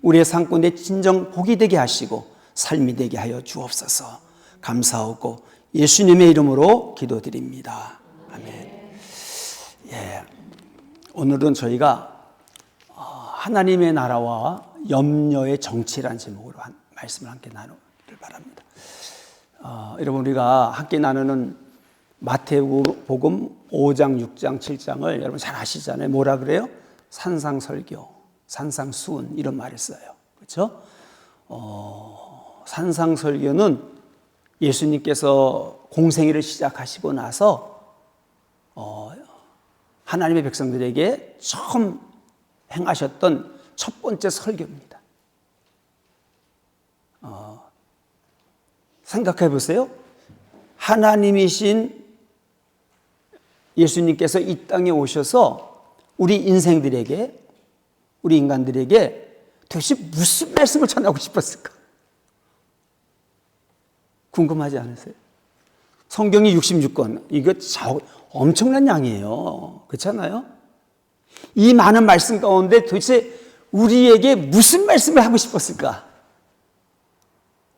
우리의 삶 가운데 진정 복이 되게 하시고 삶이 되게 하여 주옵소서. 감사하고 예수님의 이름으로 기도드립니다. 아멘. 예, 오늘은 저희가 하나님의 나라와 염려의 정치라는 제목으로 말씀을 함께 나누기를 바랍니다. 여러분, 우리가 함께 나누는 마태복음 5장, 6장, 7장을 여러분 잘 아시잖아요. 뭐라 그래요? 산상설교, 산상수훈 이런 말을 써요. 그렇죠? 산상설교는 예수님께서 공생애를 시작하시고 나서 하나님의 백성들에게 처음 행하셨던 첫 번째 설교입니다. 생각해 보세요. 하나님이신 예수님께서 이 땅에 오셔서 우리 인생들에게, 우리 인간들에게 도대체 무슨 말씀을 전하고 싶었을까? 궁금하지 않으세요? 성경이 66권, 이거 엄청난 양이에요. 그렇잖아요? 이 많은 말씀 가운데 도대체 우리에게 무슨 말씀을 하고 싶었을까?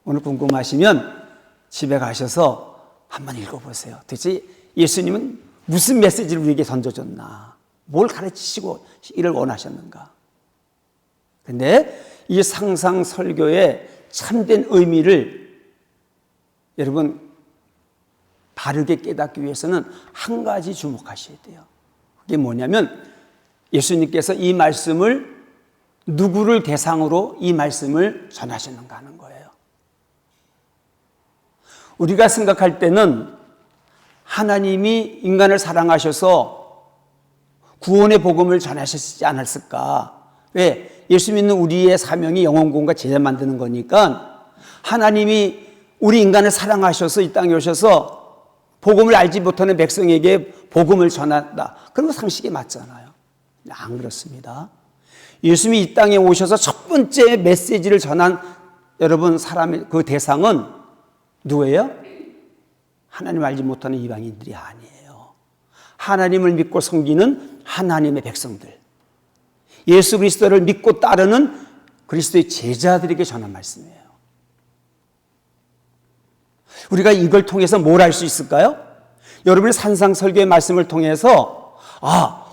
오늘 궁금하시면 집에 가셔서 한번 읽어보세요. 도대체 예수님은 무슨 메시지를 우리에게 던져줬나? 뭘 가르치시고 이를 원하셨는가? 근데 이 상상설교의 참된 의미를 여러분 바르게 깨닫기 위해서는 한 가지 주목하셔야 돼요. 그게 뭐냐면 예수님께서 이 말씀을 누구를 대상으로 이 말씀을 전하시는가 하는 거예요. 우리가 생각할 때는 하나님이 인간을 사랑하셔서 구원의 복음을 전하셨지 않았을까? 왜? 예수 믿는 우리의 사명이 영혼구원과 제자 만드는 거니까 하나님이 우리 인간을 사랑하셔서 이 땅에 오셔서 복음을 알지 못하는 백성에게 복음을 전한다. 그런 거 상식에 맞잖아요. 안 그렇습니다. 예수님이 이 땅에 오셔서 첫 번째 메시지를 전한 여러분 사람의 그 대상은 누구예요? 하나님 알지 못하는 이방인들이 아니에요. 하나님을 믿고 섬기는 하나님의 백성들, 예수 그리스도를 믿고 따르는 그리스도의 제자들에게 전한 말씀이에요. 우리가 이걸 통해서 뭘 알 수 있을까요? 여러분의 산상설교의 말씀을 통해서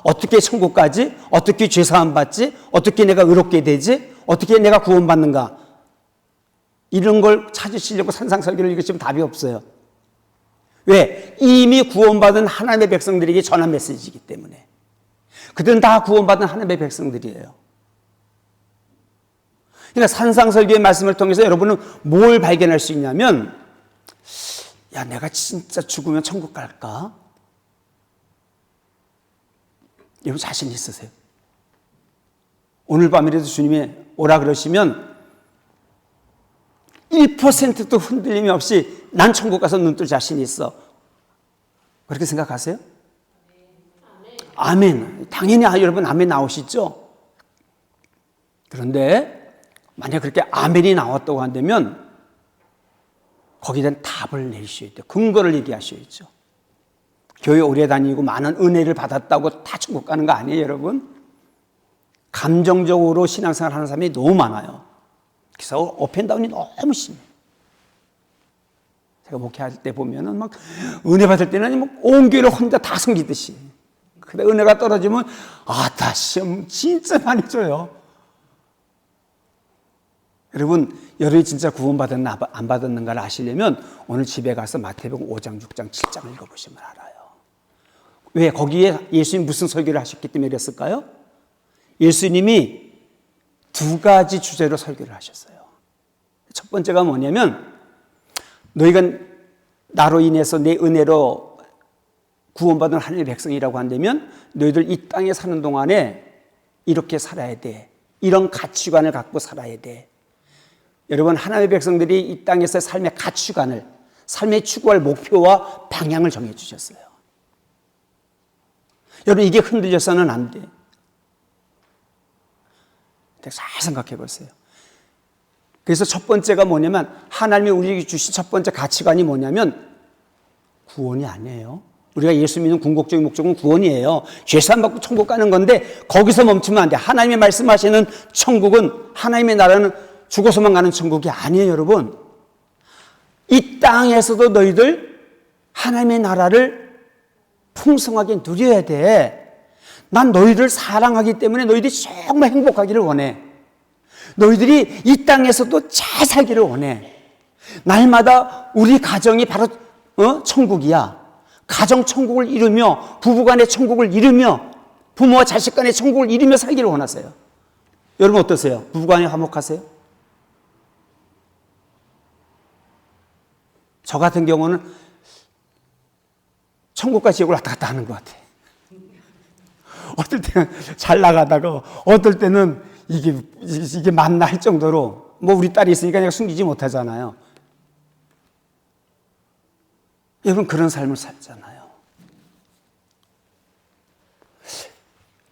어떻게 천국 가지? 어떻게 죄사함 받지? 어떻게 내가 의롭게 되지? 어떻게 내가 구원받는가? 이런 걸 찾으시려고 산상설교를 읽으시면 답이 없어요. 왜? 이미 구원받은 하나님의 백성들에게 전한 메시지이기 때문에. 그들은 다 구원받은 하나님의 백성들이에요. 그러니까 산상설교의 말씀을 통해서 여러분은 뭘 발견할 수 있냐면, 야, 내가 진짜 죽으면 천국 갈까? 여러분 자신 있으세요? 오늘 밤이라도 주님이 오라 그러시면 1%도 흔들림이 없이 난 천국 가서 눈 뜰 자신이 있어. 그렇게 생각하세요? 아멘. 당연히 여러분 아멘 나오시죠? 그런데 만약 그렇게 아멘이 나왔다고 한다면 거기에 대한 답을 내셔야 돼요. 근거를 얘기하셔야죠. 교회 오래 다니고 많은 은혜를 받았다고 다 천국 가는 거 아니에요, 여러분? 감정적으로 신앙생활 하는 사람이 너무 많아요. 그래서 업앤다운이 너무 심해요. 제가 목회할 때 보면은 막 은혜 받을 때는 막 온 교회를 혼자 다 섬기듯이. 근데 은혜가 떨어지면 다 시험 진짜 많이 줘요. 여러분, 여러분이 진짜 구원받았나 안 받았는가를 아시려면 오늘 집에 가서 마태복음 5장, 6장, 7장을 읽어보시면 알아요. 왜? 거기에 예수님 무슨 설교를 하셨기 때문에 그랬을까요? 예수님이 두 가지 주제로 설교를 하셨어요. 첫 번째가 뭐냐면, 너희가 나로 인해서 내 은혜로 구원받은 하나님의 백성이라고 한다면 너희들 이 땅에 사는 동안에 이렇게 살아야 돼. 이런 가치관을 갖고 살아야 돼. 여러분, 하나님의 백성들이 이 땅에서 삶의 가치관을, 삶의 추구할 목표와 방향을 정해 주셨어요. 여러분, 이게 흔들려서는 안 돼. 잘 생각해 보세요. 그래서 첫 번째가 뭐냐면, 하나님이 우리에게 주신 첫 번째 가치관이 뭐냐면 구원이 아니에요. 우리가 예수 믿는 궁극적인 목적은 구원이에요. 죄사함 받고 천국 가는 건데 거기서 멈추면 안 돼. 하나님이 말씀하시는 천국은, 하나님의 나라는 죽어서만 가는 천국이 아니에요, 여러분. 이 땅에서도 너희들 하나님의 나라를 풍성하게 누려야 돼. 난 너희를 사랑하기 때문에 너희들이 정말 행복하기를 원해. 너희들이 이 땅에서도 잘 살기를 원해. 날마다 우리 가정이 바로 천국이야. 가정 천국을 이루며, 부부간의 천국을 이루며, 부모와 자식 간의 천국을 이루며 살기를 원하세요. 여러분 어떠세요? 부부간에 화목하세요? 저 같은 경우는 천국과 지옥을 왔다 갔다 하는 것 같아. 어떨 때는 잘 나가다가 어떨 때는 이게 맞나 할 정도로, 뭐 우리 딸이 있으니까 내가 숨기지 못하잖아요. 여러분 그런 삶을 살잖아요.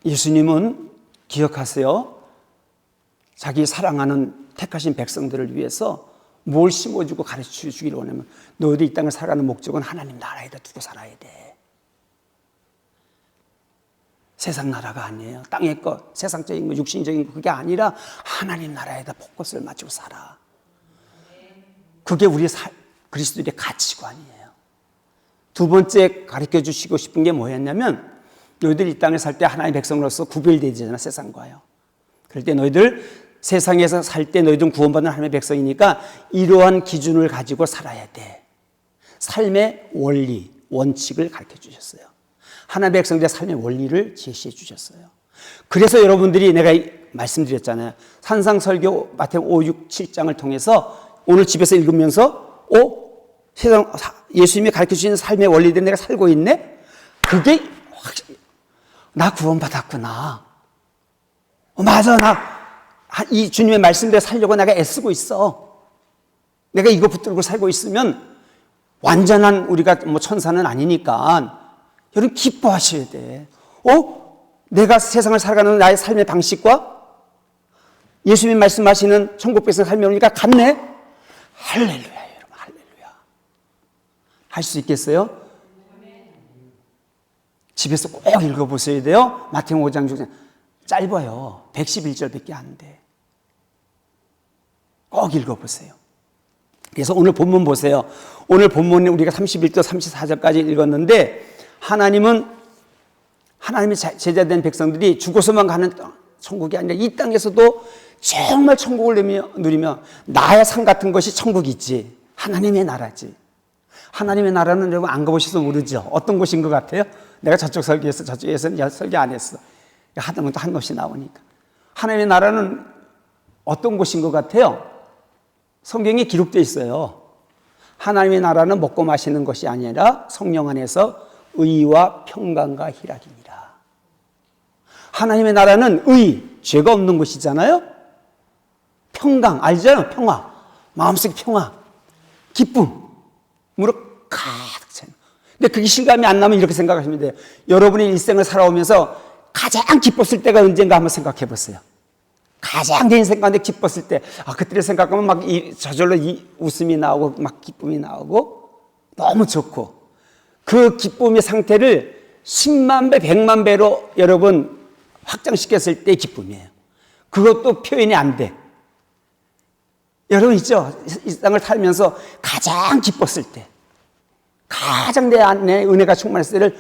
예수님은 기억하세요. 자기 사랑하는 택하신 백성들을 위해서 뭘 심어주고 가르쳐 주기를 원하면, 너희들 이 땅을 살아가는 목적은 하나님 나라에다 두고 살아야 돼. 세상 나라가 아니에요. 땅의 것, 세상적인 것, 육신적인 것, 그게 아니라 하나님 나라에다 포커스를 맞추고 살아. 그게 우리 그리스도인의 가치관이에요. 두 번째 가르쳐 주시고 싶은 게 뭐였냐면, 너희들 이 땅에 살 때 하나님의 백성으로서 구별되잖아, 세상과요. 그럴 때 너희들 세상에서 살 때 너희들은 구원받는 하나님의 백성이니까 이러한 기준을 가지고 살아야 돼. 삶의 원리, 원칙을 가르쳐 주셨어요. 하나님의 백성들의 삶의 원리를 제시해 주셨어요. 그래서 여러분들이, 내가 말씀드렸잖아요. 산상설교 마태복음 5, 6, 7장을 통해서 오늘 집에서 읽으면서 세상 예수님이 가르쳐 주시는 삶의 원리대로 내가 살고 있네? 그게 나 구원받았구나. 맞아, 나 이 주님의 말씀대로 살려고 내가 애쓰고 있어. 내가 이거 붙들고 살고 있으면 완전한 우리가 뭐 천사는 아니니까 여러분 기뻐하셔야 돼. 내가 세상을 살아가는 나의 삶의 방식과 예수님 말씀하시는 천국 백성 삶의 원리가 같네? 할렐루야, 여러분, 할렐루야. 할 수 있겠어요? 집에서 꼭 읽어보셔야 돼요. 마태복음 5장 6장. 짧아요. 111절밖에 안 돼. 꼭 읽어보세요. 그래서 오늘 본문 보세요. 오늘 본문에 우리가 31절, 34절까지 읽었는데, 하나님의 제자된 백성들이 죽어서만 가는 천국이 아니라 이 땅에서도 정말 천국을 누리며 나의 상 같은 것이 천국이 있지. 하나님의 나라지. 하나님의 나라는 여러분 안 가보셔서 모르죠. 어떤 곳인 것 같아요? 내가 저쪽 설교했어, 저쪽에서는 설교 안 했어. 하다못해 한 곳이 나오니까. 하나님의 나라는 어떤 곳인 것 같아요? 성경에 기록되어 있어요. 하나님의 나라는 먹고 마시는 것이 아니라 성령 안에서 의와 평강과 희락입니다. 하나님의 나라는 의, 죄가 없는 것이잖아요. 평강, 알잖아요. 평화, 마음속 평화, 기쁨으로 가득 차요. 근데 그게 실감이 안 나면 이렇게 생각하시면 돼요. 여러분이 일생을 살아오면서 가장 기뻤을 때가 언젠가 한번 생각해 보세요. 가장 내 인생 가운데 기뻤을 때, 그때를 생각하면 막 저절로 웃음이 나오고 막 기쁨이 나오고 너무 좋고, 그 기쁨의 상태를 10만 배, 100만 배로 여러분 확장시켰을 때의 기쁨이에요. 그것도 표현이 안 돼. 여러분 있죠? 이 땅을 살면서 가장 기뻤을 때, 가장 내 안에 은혜가 충만했을 때를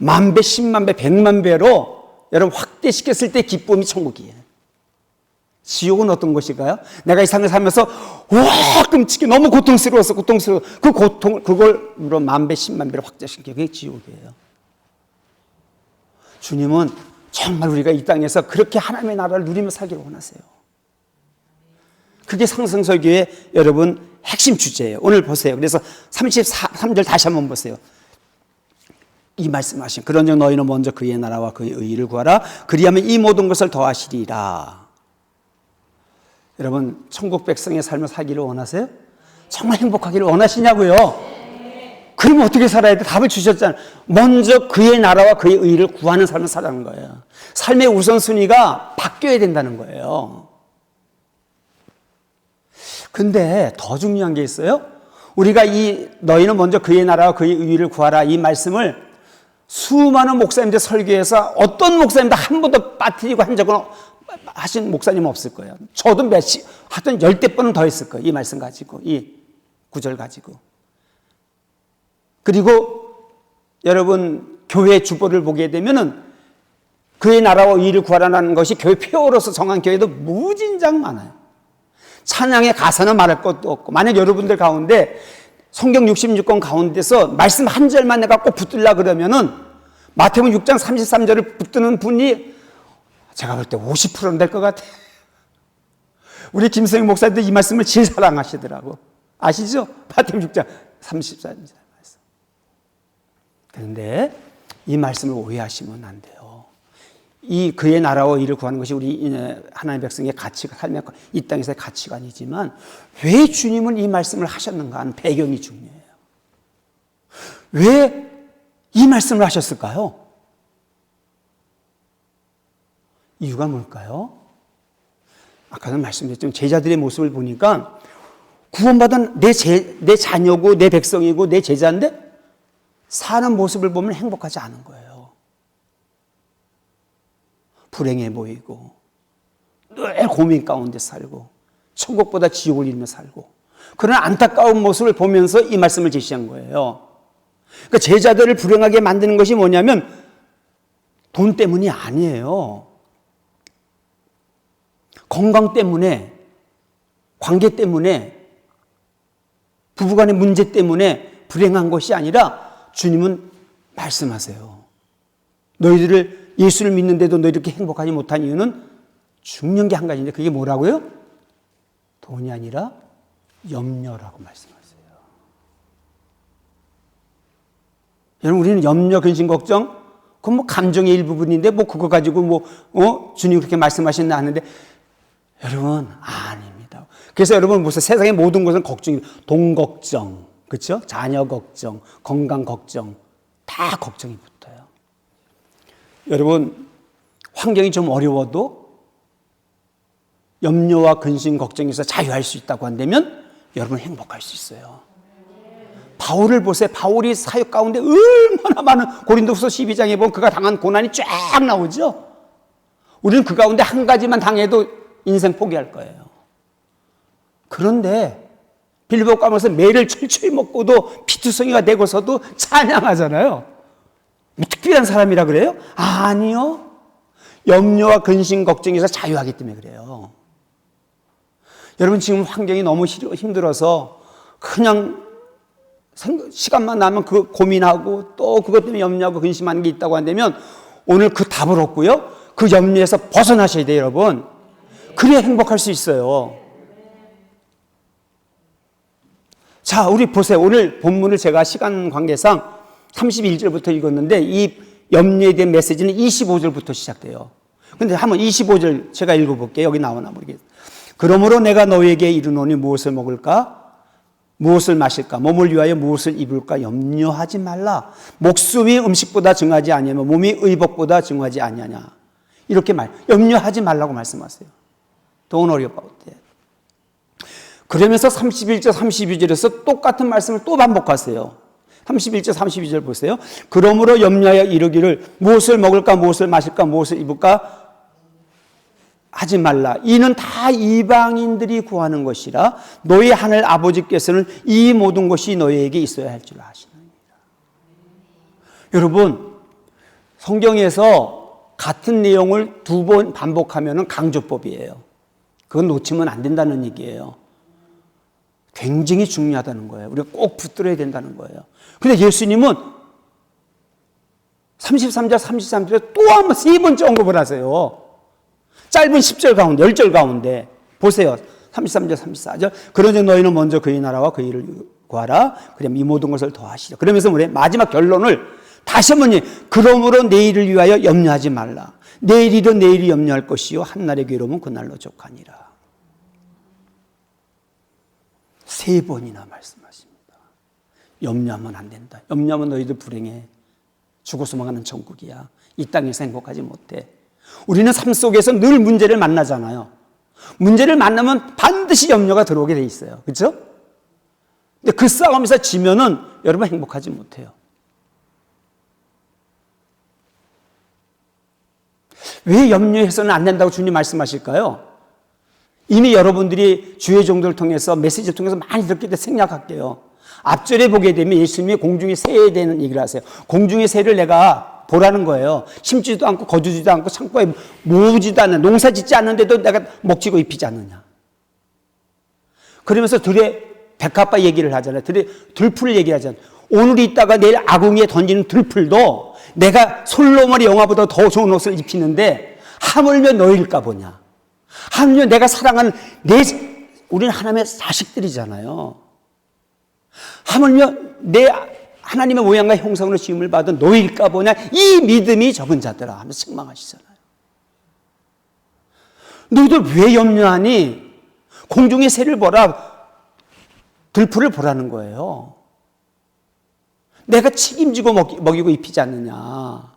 10,000배, 10만 배, 100만 배로 여러분 확대시켰을 때 기쁨이 천국이에요. 지옥은 어떤 것일까요? 내가 이 삶을 살면서 끔찍해, 너무 고통스러워서 그 고통을 그걸로 10,000배, 10만 배로 확대시킨 게 지옥이에요. 주님은 정말 우리가 이 땅에서 그렇게 하나님의 나라를 누리며 살기를 원하세요. 그게 상승설교의 여러분 핵심 주제예요. 오늘 보세요. 그래서 33절 다시 한번 보세요. 이 말씀하신, 그런즉 너희는 먼저 그의 나라와 그의 의의를 구하라. 그리하면 이 모든 것을 더하시리라. 여러분 천국 백성의 삶을 살기를 원하세요? 정말 행복하기를 원하시냐고요? 그러면 어떻게 살아야 돼? 답을 주셨잖아요. 먼저 그의 나라와 그의 의의를 구하는 삶을 살아가는 거예요. 삶의 우선순위가 바뀌어야 된다는 거예요. 근데 더 중요한 게 있어요. 우리가 너희는 먼저 그의 나라와 그의 의의를 구하라, 이 말씀을 수많은 목사님들 설교에서 어떤 목사님도 한 번도 빠뜨리고 한 적은 하신 목사님은 없을 거예요. 저도 하여튼 10대 번은 더 했을 거예요. 이 말씀 가지고, 이 구절 가지고. 그리고 여러분 교회 주보를 보게 되면은 그의 나라와 의를 구하라는 것이 교회 표어로서 정한 교회도 무진장 많아요. 찬양의 가사는 말할 것도 없고, 만약 여러분들 가운데 성경 66권 가운데서 말씀 한 절만 내가 꼭 붙들라 그러면은 마태복음 6장 33절을 붙드는 분이 제가 볼 때 50%는 될 것 같아요. 우리 김성희 목사님도 이 말씀을 제일 사랑하시더라고. 아시죠? 마태복음 6장 34절 말씀. 그런데 이 말씀을 오해하시면 안 돼요. 이 그의 나라와 의를 구하는 것이 우리 하나님의 백성의 가치가, 삶의 이 땅에서의 가치관이지만 왜 주님은 이 말씀을 하셨는가 하는 배경이 중요해요. 왜 이 말씀을 하셨을까요? 이유가 뭘까요? 아까도 말씀드렸지만 제자들의 모습을 보니까 구원받은 내 자녀고 내 백성이고 내 제자인데 사는 모습을 보면 행복하지 않은 거예요. 불행해 보이고 늘 고민 가운데 살고 천국보다 지옥을 이루며 살고 그런 안타까운 모습을 보면서 이 말씀을 제시한 거예요. 그러니까 제자들을 불행하게 만드는 것이 뭐냐면 돈 때문이 아니에요. 건강 때문에, 관계 때문에, 부부간의 문제 때문에 불행한 것이 아니라 주님은 말씀하세요. 너희들을 예수를 믿는데도 너희 이렇게 행복하지 못한 이유는 중요한 게 한 가지인데 그게 뭐라고요? 돈이 아니라 염려라고 말씀하세요. 여러분 우리는 염려, 근심, 걱정 그건 뭐 감정의 일부분인데 뭐 그거 가지고 주님 그렇게 말씀하셨나 하는데 여러분 아닙니다. 그래서 여러분 무슨 세상의 모든 것은 걱정입니다. 돈 걱정, 그렇죠? 자녀 걱정, 건강 걱정 다 걱정이 붙어요. 여러분 환경이 좀 어려워도 염려와 근심, 걱정에서 자유할 수 있다고 한다면 여러분 행복할 수 있어요. 바울을 보세요. 바울이 사역 가운데 얼마나 많은 고린도후서 12장에 보면 그가 당한 고난이 쫙 나오죠. 우리는 그 가운데 한 가지만 당해도 인생 포기할 거예요. 그런데 빌립보 가면서 매를 철저히 먹고도 피투성이가 되고서도 찬양하잖아요. 뭐 특별한 사람이라 그래요? 아니요. 염려와 근심, 걱정에서 자유하기 때문에 그래요. 여러분 지금 환경이 너무 힘들어서 그냥 시간만 나면 그 고민하고 또 그것 때문에 염려하고 근심하는 게 있다고 한다면 오늘 그 답을 얻고요. 그 염려에서 벗어나셔야 돼요, 여러분. 그래야 행복할 수 있어요. 자, 우리 보세요. 오늘 본문을 제가 시간 관계상 31절부터 읽었는데 이 염려에 대한 메시지는 25절부터 시작돼요. 근데 한번 25절 제가 읽어볼게요. 여기 나오나 모르겠어요. 그러므로 내가 너에게 이르노니 무엇을 먹을까? 무엇을 마실까? 몸을 위하여 무엇을 입을까? 염려하지 말라. 목숨이 음식보다 증하지 아니하며 몸이 의복보다 증하지 아니하냐. 이렇게 염려하지 말라고 말씀하세요. Don't worry about that. 그러면서 31절, 32절에서 똑같은 말씀을 또 반복하세요. 31절, 32절 보세요. 그러므로 염려하여 이르기를 무엇을 먹을까? 무엇을 마실까? 무엇을 입을까? 하지 말라. 이는 다 이방인들이 구하는 것이라 너희 하늘 아버지께서는 이 모든 것이 너희에게 있어야 할 줄 아시느니라. 여러분 성경에서 같은 내용을 2번 반복하면 강조법이에요. 그건 놓치면 안 된다는 얘기예요. 굉장히 중요하다는 거예요. 우리가 꼭 붙들어야 된다는 거예요. 그런데 예수님은 33절, 33절에 또 한 번 3번째 언급을 하세요. 짧은 10절 가운데, 10절 가운데. 보세요. 33절, 34절. 그러니 너희는 먼저 그의 나라와 그의 일을 구하라. 그럼 이 모든 것을 더하시라. 그러면서 우리 마지막 결론을 다시 한번 그러므로 내일을 위하여 염려하지 말라. 내일이든 내일이 염려할 것이요 한날의 괴로움은 그날로 족하니라. 3번이나 말씀하십니다. 염려하면 안 된다. 염려하면 너희들 불행해. 죽어서만 가는 천국이야. 이 땅에서 행복하지 못해. 우리는 삶 속에서 늘 문제를 만나잖아요. 문제를 만나면 반드시 염려가 들어오게 돼 있어요. 그렇죠? 근데 그 싸움에서 지면은 여러분 행복하지 못해요. 왜 염려해서는 안 된다고 주님 말씀하실까요? 이미 여러분들이 주의 종들을 통해서 메시지를 통해서 많이 듣게 돼 생략할게요. 앞절에 보게 되면 예수님이 공중의 새에 대한 얘기를 하세요. 공중의 새를 내가 보라는 거예요. 심지도 않고 거두지도 않고 창고에 모으지도 않는, 농사 짓지 않는데도 내가 먹지고 입히지 않느냐. 그러면서 들의 백합화 얘기를 하잖아요. 들풀 얘기하잖아요. 오늘 있다가 내일 아궁이에 던지는 들풀도 내가 솔로몬의 영화보다 더 좋은 옷을 입히는데 하물며 너일까 보냐. 하물며 내가 사랑하는 우리는 하나님의 자식들이잖아요. 하물며 하나님의 모양과 형상으로 지음을 받은 너일까 보냐. 이 믿음이 적은 자들아 하면서 책망하시잖아요. 너희들 왜 염려하니? 공중의 새를 보라. 들풀을 보라는 거예요. 내가 책임지고 먹이고 입히지 않느냐.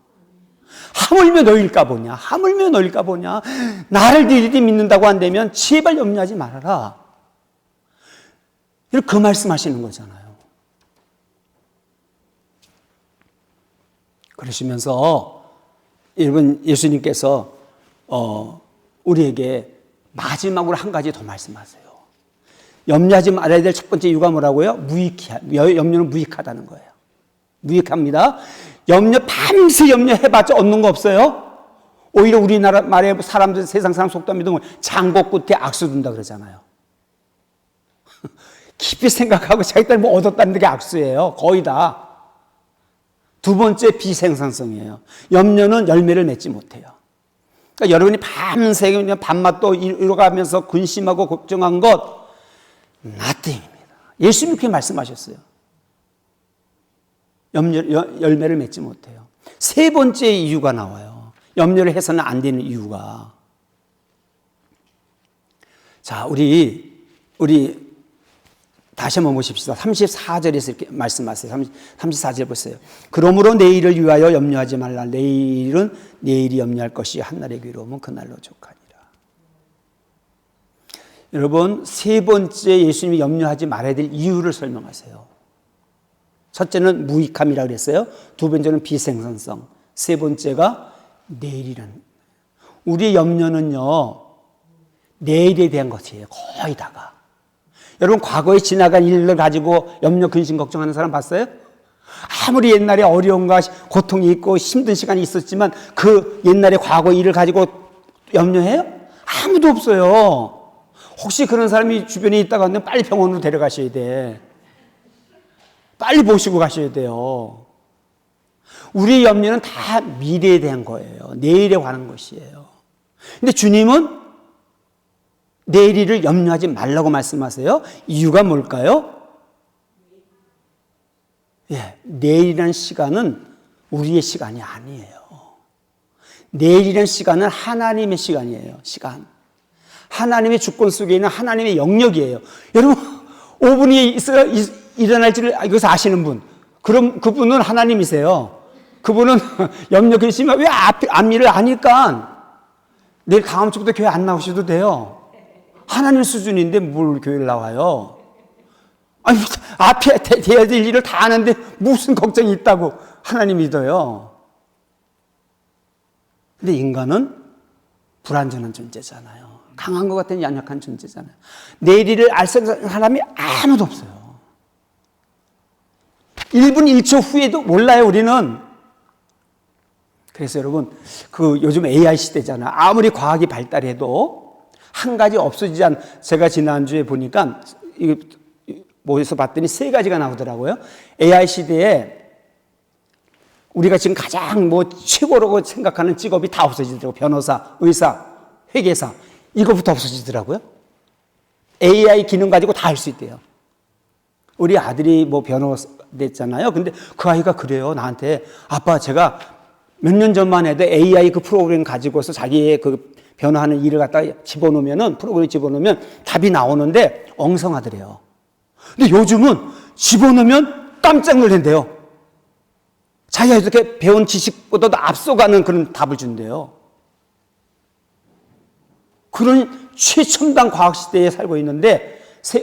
하물며 너일까 보냐. 하물며 너일까 보냐. 나를 너희들이 믿는다고 한다면 제발 염려하지 말아라. 이렇게 그 말씀하시는 거잖아요. 그러시면서 여러분 예수님께서 우리에게 마지막으로 한 가지 더 말씀하세요. 염려하지 말아야 될 첫 번째 이유가 뭐라고요? 염려는 무익하다는 거예요. 무익합니다. 밤새 염려해봤자 얻는 거 없어요? 오히려 우리나라 말에 사람들, 세상 사람 속담 믿으면 장고 끝에 악수 둔다 그러잖아요. 깊이 생각하고 자기들 뭐 얻었다는 게 악수예요. 거의 다. 두 번째 비생산성이에요. 염려는 열매를 맺지 못해요. 그러니까 여러분이 밤새 그냥 밤맛도 이뤄가면서 근심하고 걱정한 것 nothing입니다. 예수님이 그렇게 말씀하셨어요. 열매를 맺지 못해요. 세 번째 이유가 나와요. 염려를 해서는 안 되는 이유가. 자, 우리 다시 한번 보십시다. 34절에서 이렇게 말씀하세요. 34절 보세요. 그러므로 내일을 위하여 염려하지 말라. 내일은 내일이 염려할 것이 한날의 괴로움은 그날로 족하니라. 여러분, 세 번째 예수님이 염려하지 말아야 될 이유를 설명하세요. 첫째는 무익함이라고 그랬어요. 두 번째는 비생산성. 세 번째가 내일이라는. 우리의 염려는요, 내일에 대한 것이에요. 거의 다가. 여러분, 과거에 지나간 일을 가지고 염려, 근심, 걱정하는 사람 봤어요? 아무리 옛날에 어려움과 고통이 있고 힘든 시간이 있었지만 그 옛날의 과거 일을 가지고 염려해요? 아무도 없어요. 혹시 그런 사람이 주변에 있다가 하면 빨리 병원으로 데려가셔야 돼. 빨리 모시고 가셔야 돼요. 우리의 염려는 다 미래에 대한 거예요. 내일에 관한 것이에요. 근데 주님은 내일을 염려하지 말라고 말씀하세요. 이유가 뭘까요? 내일이라는 시간은 우리의 시간이 아니에요. 내일이라는 시간은 하나님의 시간이에요. 시간. 하나님의 주권 속에 있는 하나님의 영역이에요. 여러분, 5분이 일어날지를 여기서 아시는 분, 그럼 그분은 하나님이세요. 그분은 염려 근심이 왜 앞일을 아니까 내일 다음 주부터 교회 안 나오셔도 돼요. 하나님 수준인데 뭘 교회를 나와요? 아니, 앞에 돼야 될 일을 다 하는데 무슨 걱정이 있다고 하나님 믿어요. 근데 인간은 불완전한 존재잖아요. 강한 것 같은 연약한 존재잖아요. 내일을 알 수 있는 사람이 아무도 없어요. 1분 1초 후에도 몰라요, 우리는. 그래서 여러분, 요즘 AI 시대잖아요. 아무리 과학이 발달해도 한 가지 없어지지 않은, 제가 지난주에 보니까, 뭐에서 봤더니 세 가지가 나오더라고요. AI 시대에 우리가 지금 가장 최고라고 생각하는 직업이 다 없어지더라고요. 변호사, 의사, 회계사. 이거부터 없어지더라고요. AI 기능 가지고 다 할 수 있대요. 우리 아들이 변호사 됐잖아요. 근데 그 아이가 그래요. 나한테, 아빠, 제가 몇 년 전만 해도 AI 그 프로그램 가지고서 자기의 그 변호하는 일을 갖다 프로그램 집어넣으면 답이 나오는데 엉성하더래요. 근데 요즘은 집어넣으면 깜짝 놀란대요. 자기가 이렇게 배운 지식보다도 앞서가는 그런 답을 준대요. 그런 최첨단 과학 시대에 살고 있는데 세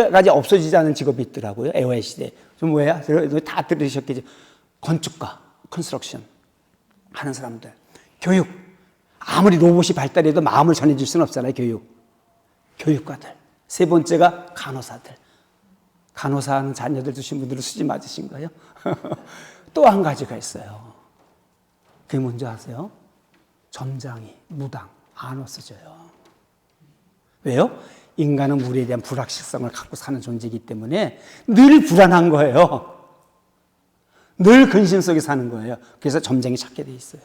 가지 없어지지 않은 직업이 있더라고요. AI 시대에. 좀 뭐야? 다 들으셨겠죠. 건축가, 컨스트럭션 하는 사람들, 교육. 아무리 로봇이 발달해도 마음을 전해줄 수는 없잖아요. 교육가들. 세 번째가 간호사들. 간호사하는 자녀들 두신 분들은 수지 맞으신가요? 또 한 가지가 있어요. 그게 뭔지 아세요? 점장이, 무당, 안 없어져요. 왜요? 인간은 물에 대한 불확실성을 갖고 사는 존재이기 때문에 늘 불안한 거예요. 늘 근심 속에 사는 거예요. 그래서 점쟁이 찾게 돼 있어요.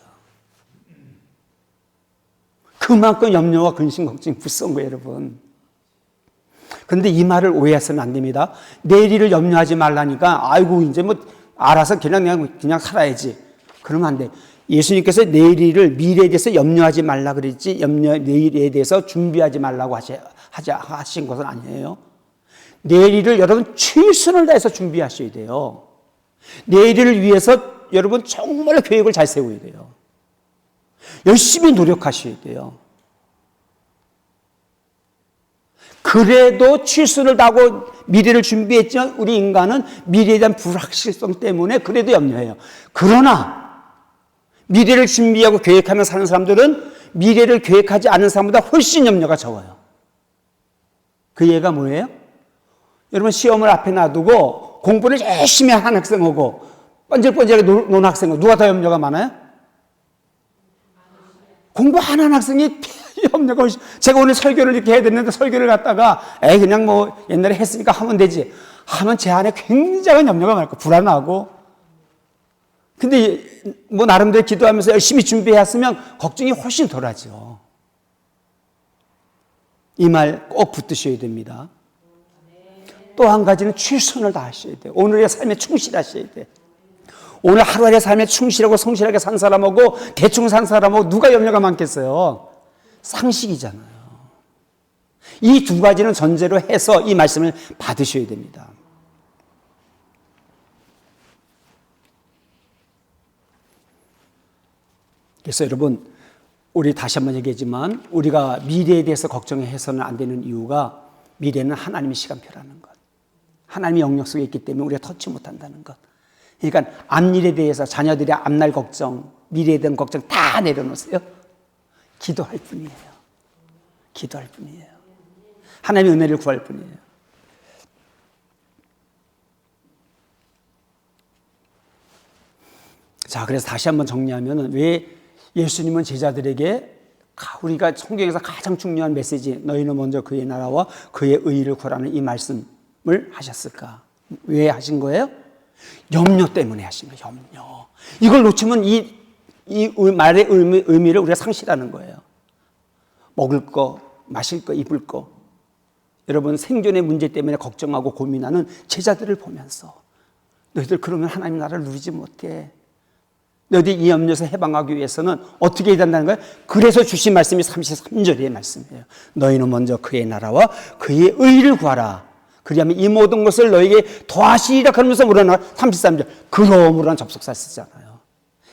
그만큼 염려와 근심, 걱정이 불쌍한 거예요, 여러분. 그런데 이 말을 오해해서는 안 됩니다. 내일을 염려하지 말라니까, 아이고, 이제 뭐, 알아서 그냥 살아야지. 그러면 안 돼. 예수님께서 내일을, 미래에 대해서 염려하지 말라 그랬지, 내일에 대해서 준비하지 말라고 하신 것은 아니에요. 내일을 여러분 최선을 다해서 준비하셔야 돼요. 내일을 위해서 여러분 정말 계획을 잘 세워야 돼요. 열심히 노력하셔야 돼요. 그래도 최선을 다하고 미래를 준비했지만 우리 인간은 미래에 대한 불확실성 때문에 그래도 염려해요. 그러나 미래를 준비하고 계획하며 사는 사람들은 미래를 계획하지 않은 사람보다 훨씬 염려가 적어요. 그 예가 뭐예요? 여러분 시험을 앞에 놔두고 공부를 열심히 한 학생하고 번질번질하게 노는 학생하고 누가 더 염려가 많아요? 공부 안 한 학생이 염려가 훨씬. 제가 오늘 설교를 이렇게 해야 되는데 설교를 갖다가 그냥 뭐 옛날에 했으니까 하면 되지 하면 제 안에 굉장한 염려가 많고 불안하고, 근데 뭐 나름대로 기도하면서 열심히 준비했으면 걱정이 훨씬 덜하죠. 이 말 꼭 붙드셔야 됩니다. 또 한 가지는 최선을 다하셔야 돼요. 오늘의 삶에 충실하셔야 돼요. 오늘 하루의 삶에 충실하고 성실하게 산 사람하고 대충 산 사람하고 누가 염려가 많겠어요? 상식이잖아요. 이 두 가지는 전제로 해서 이 말씀을 받으셔야 됩니다. 그래서 여러분, 우리 다시 한번 얘기하지만 우리가 미래에 대해서 걱정해서는 안 되는 이유가 미래는 하나님의 시간표라는 것. 하나님의 영역 속에 있기 때문에 우리가 터치 못한다는 것. 그러니까 앞일에 대해서 자녀들의 앞날 걱정, 미래에 대한 걱정 다 내려놓으세요. 기도할 뿐이에요. 기도할 뿐이에요. 하나님의 은혜를 구할 뿐이에요. 자, 그래서 다시 한번 정리하면 왜 예수님은 제자들에게 우리가 성경에서 가장 중요한 메시지, 너희는 먼저 그의 나라와 그의 의를 구하라는 이 말씀을 하셨을까? 왜 하신 거예요? 염려 때문에 하신 거예요. 염려. 이걸 놓치면 이 말의 의미를 우리가 상실하는 거예요. 먹을 거, 마실 거, 입을 거. 여러분 생존의 문제 때문에 걱정하고 고민하는 제자들을 보면서 너희들 그러면 하나님 나라를 누리지 못해. 너희들 이 염려에서 해방하기 위해서는 어떻게 해야 된다는 거예요? 그래서 주신 말씀이 33절의 말씀이에요. 너희는 먼저 그의 나라와 그의 의를 구하라. 그리하면 이 모든 것을 너에게 더하시리라 하면서 물어나 33절. 그러므로란 접속사 쓰잖아요.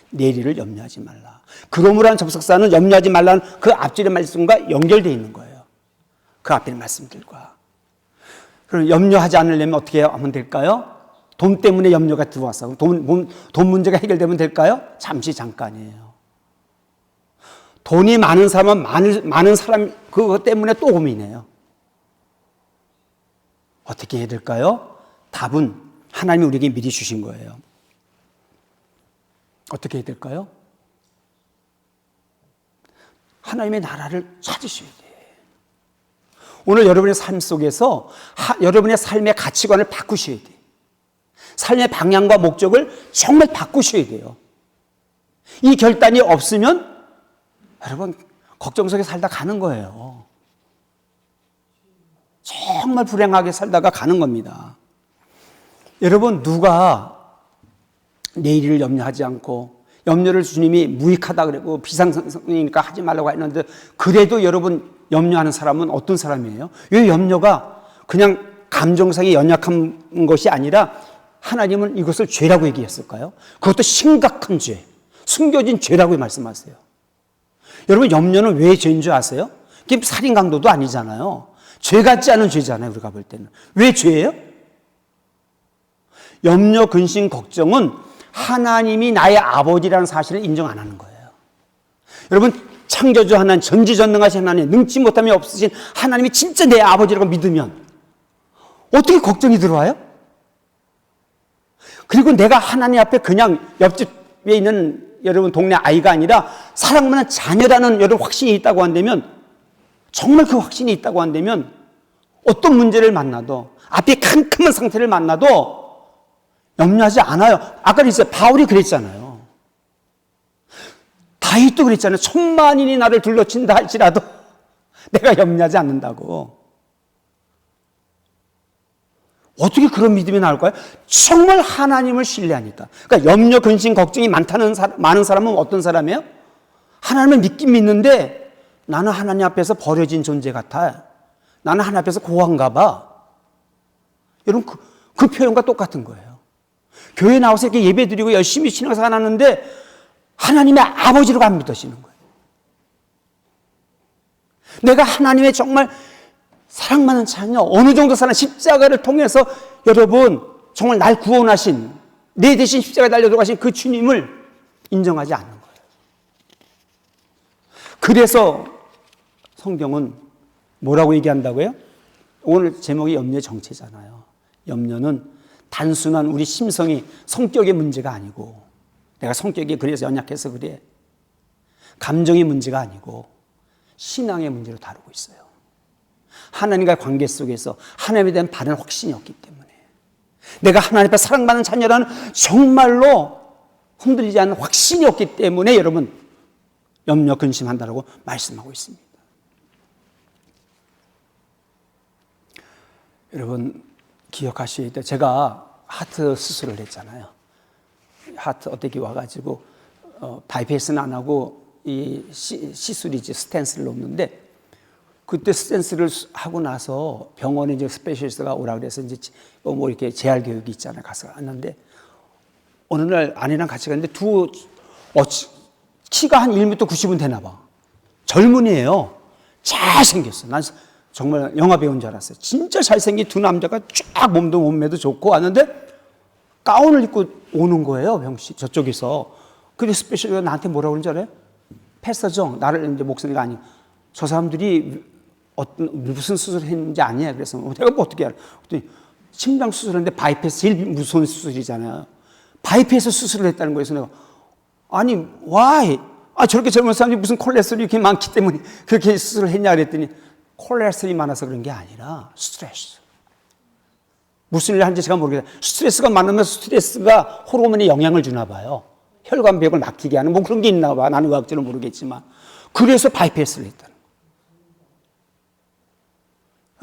내일을 염려하지 말라. 그러므로란 접속사는 염려하지 말라는 그 앞줄의 말씀과 연결되어 있는 거예요. 그 앞의 말씀들과. 그럼 염려하지 않으려면 어떻게 하면 될까요? 돈 때문에 염려가 들어왔어. 돈 문제가 해결되면 될까요? 잠시 잠깐이에요. 돈이 많은 사람은 많은 사람 그것 때문에 또 고민해요. 어떻게 해야 될까요? 답은 하나님이 우리에게 미리 주신 거예요. 어떻게 해야 될까요? 하나님의 나라를 찾으셔야 돼요. 오늘 여러분의 삶 속에서 여러분의 삶의 가치관을 바꾸셔야 돼요. 삶의 방향과 목적을 정말 바꾸셔야 돼요. 이 결단이 없으면 여러분 걱정 속에 살다 가는 거예요. 정말 불행하게 살다가 가는 겁니다. 여러분 누가 내일을 염려하지 않고 염려를 주님이 무익하다 그러고 비상성이니까 하지 말라고 했는데 그래도 여러분 염려하는 사람은 어떤 사람이에요? 왜 염려가 그냥 감정상의 연약한 것이 아니라 하나님은 이것을 죄라고 얘기했을까요? 그것도 심각한 죄, 숨겨진 죄라고 말씀하세요. 여러분 염려는 왜 죄인 줄 아세요? 그게 살인 강도도 아니잖아요. 죄 같지 않은 죄잖아요. 우리가 볼 때는. 왜 죄예요? 염려, 근심, 걱정은 하나님이 나의 아버지라는 사실을 인정 안 하는 거예요. 여러분 창조주 하나님, 전지전능하신 하나님, 능치 못함이 없으신 하나님이 진짜 내 아버지라고 믿으면 어떻게 걱정이 들어와요? 그리고 내가 하나님 앞에 그냥 옆집에 있는 여러분 동네 아이가 아니라 사랑받는 자녀라는 여러분 확신이 있다고 한다면, 정말 그 확신이 있다고 한다면 어떤 문제를 만나도, 앞에 캄캄한 상태를 만나도 염려하지 않아요. 아까 있어요. 바울이 그랬잖아요. 다윗도 그랬잖아요. 1000만인이 나를 둘러친다 할지라도 내가 염려하지 않는다고. 어떻게 그런 믿음이 나올까요? 정말 하나님을 신뢰하니까. 그러니까 염려, 근심, 걱정이 많은 사람은 어떤 사람이에요? 하나님을 믿긴 믿는데 나는 하나님 앞에서 버려진 존재 같아. 나는 하나님 앞에서 고한가 봐. 여러분, 그 표현과 똑같은 거예요. 교회 나와서 이렇게 예배 드리고 열심히 신앙생활 하는데 하나님의 아버지로 안 믿으시는 거예요. 내가 하나님의 정말 사랑받는 자녀, 어느 정도 사는 십자가를 통해서 여러분 정말 날 구원하신, 내 대신 십자가에 달려 들어가신 그 주님을 인정하지 않는 거예요. 그래서 성경은 뭐라고 얘기한다고요? 오늘 제목이 염려의 정체잖아요. 염려는 단순한 우리 심성이, 성격의 문제가 아니고, 내가 성격이 그래서 연약해서 그래, 감정의 문제가 아니고 신앙의 문제로 다루고 있어요. 하나님과의 관계 속에서 하나님에 대한 바른 확신이 없기 때문에, 내가 하나님 앞에 사랑받는 자녀라는 정말로 흔들리지 않는 확신이 없기 때문에 여러분 염려, 근심한다라고 말씀하고 있습니다. 여러분 기억하셔야 돼요. 제가 하트 수술을 했잖아요. 하트 어떻게 와가지고 바이패스는 안 하고 이 시술이지, 스탠스를 놓는데, 그때 스탠스를 하고 나서 병원에 이제 스페셜리스트가 오라 그래서 이제 뭐 이렇게 재활 교육이 있잖아요. 가서 왔는데 어느 날 아내랑 같이 갔는데 키가 한 1m 90은 되나 봐. 젊은이에요. 잘생겼어. 난 정말 영화 배우인 줄 알았어요. 진짜 잘생긴 두 남자가 쫙 몸도 몸매도 좋고 왔는데 가운을 입고 오는 거예요. 병실 저쪽에서. 근데 스페셜리스트가 나한테 뭐라고 그러는지 알아요? 패스정, 나를 이제 목소리가 아니고, 저 사람들이 무슨 수술을 했는지 아니야. 그래서 내가 뭐 어떻게 알아? 그랬더니 심장 수술했는데 바이패스, 제일 무서운 수술이잖아요. 바이패스 수술을 했다는 거예요. 그래서 내가 아니 why? 저렇게 젊은 사람이 무슨 콜레스테롤이 이렇게 많기 때문에 그렇게 수술을 했냐 그랬더니 콜레스테롤이 많아서 그런 게 아니라 스트레스. 무슨 일을 하는지 제가 모르겠어요. 스트레스가 많으면 스트레스가 호르몬에 영향을 주나 봐요. 혈관벽을 막히게 하는 뭐 그런 게 있나 봐. 나는 의학적으로 모르겠지만. 그래서 바이패스를 했다는 거예요.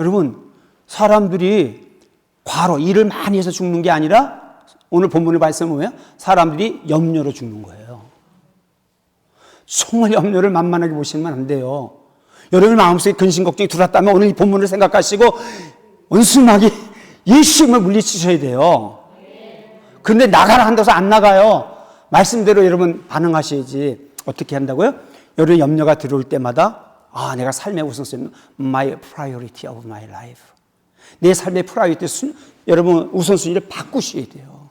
여러분, 사람들이 과로 일을 많이 해서 죽는 게 아니라 오늘 본문의 말씀은 뭐예요? 사람들이 염려로 죽는 거예요. 정말 염려를 만만하게 보시면 안 돼요. 여러분 마음속에 근심 걱정이 들어왔다면 오늘 이 본문을 생각하시고 원수마귀 예수님을 물리치셔야 돼요. 그런데 나가라 한다고 안 나가요. 말씀대로 여러분 반응하셔야지. 어떻게 한다고요? 여러분 염려가 들어올 때마다 내가 삶의 우선순위, my priority of my life. 내 삶의 프라이어티, 여러분 우선순위를 바꾸셔야 돼요.